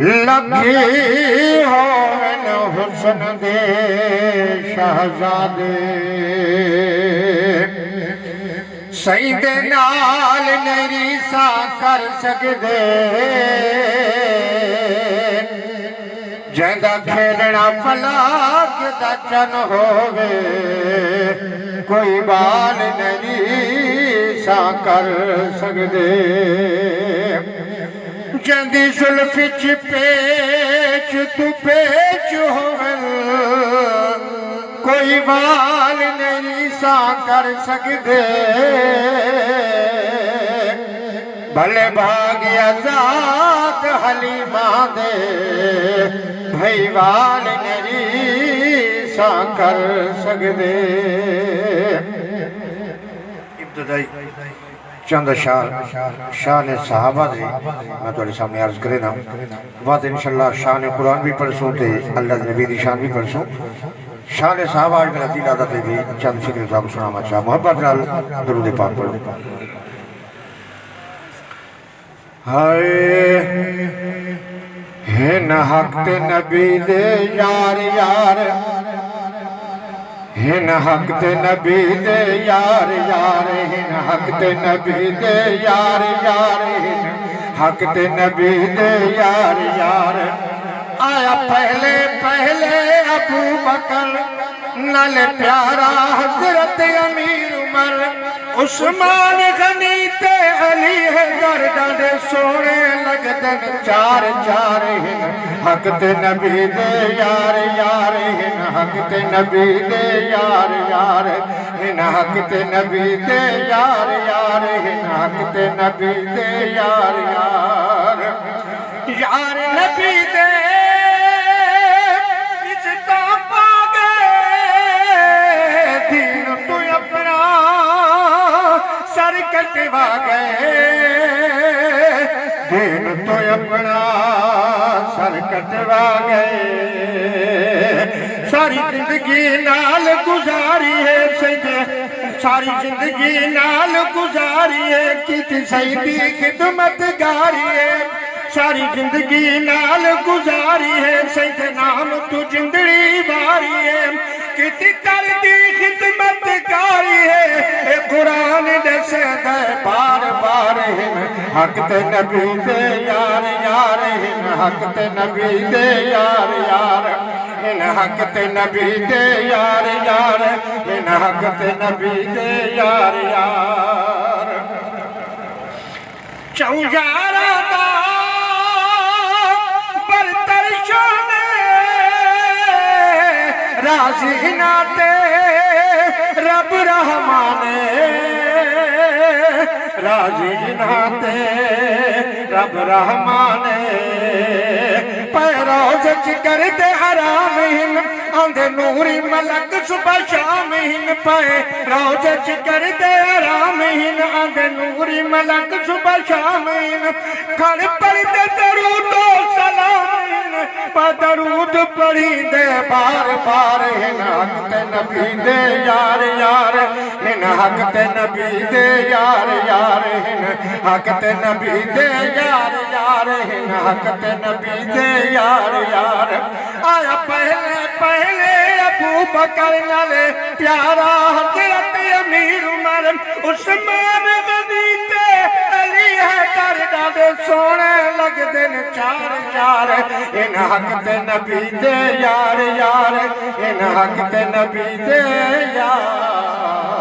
लखी होवन हुसन दे शहजादे सही दे नाल नहीं सा कर सकदे जैदा खेलना फलाक दा चन होवे कोई बाल नहीं सा कर सकदे जंदी जुल्फी च पेच तू पेच होवन कोई बाल नहीं सा कर सकदे भले भाग्य आजाद हलीमा दे भई बाल नहीं सा कर सकदे। इब्तदाई चंद शान सहाबा जी मैं थोड़े सामने अर्ज करे ना बाद इंशाल्लाह शान कुरान भी पढ़सूँ तो अल्लाह के नबी की शान भी पढ़सूँ। शान सहाबा आज मेरा दिल आदत है भी चंद फिक्र साहब सुनावा चाह मोहब्बत नाल दरूद पाक पढ़ो। हाय हिन हक ते नबी दे यार यार हिन हक ते नबी दे यार यार हिन हक ते नबी दे यार यार हिन हक ते नबी दे यार यार आया पहले पहले अबू बकर नल प्यारा हजरत अमीर उमर उस्मान गनी ते अली है गर्दन सोने लगदन चार चार हिन हक ते नबी दे यार यार हिन हक ते नबी दे यार यार हिन हक ते नबी दे यार यार हिन हक ते नबी दे यार यार यार नबी दे कटवा गए दिन तो अपना सर कटवा गए सारी जिंदगी नाल गुजारी है सही सारी जिंदगी नाल गुजारी है कि सही दी खिदमत गारी है सारी जिंदगी नाल गुजारी है सही नाम तू जिंदड़ी वारी है कि कर दी खिदमत कारी है कुरान दसे बार बार हिन हक ते नबी दे यार यार हिन हक ते नबी दे यार यार हिन हक ते नबी दे यार यार हिन हक ते नबी दे यार यार चौयारा दा बरतर शान राजी नाते रब रहमान राजी नाते रब रहमान पैरोज करते आराम हिन आंदे नूरी मलक सुबह शाम हिन पैरोज करते आराम हिन आंदे नूरी मलक सुबह शाम हिन खड़ पढ़ते दरूद सलाम दरूद पढ़ी दे बार बार हिन हक ते नबी दे यार यार हिन हक ते नबी दे यार यार हिन हक ते नबी दे यार यार हिन हक ते नबी दे यार यार आया पहले पहले अबू बकर नाले प्यारा हजरत अमीर उमर उस्मान गनी ते अली है दे सोने लगदे न चार चार इन हक ते नबी दे यार यार इन हक ते नबी दे यार।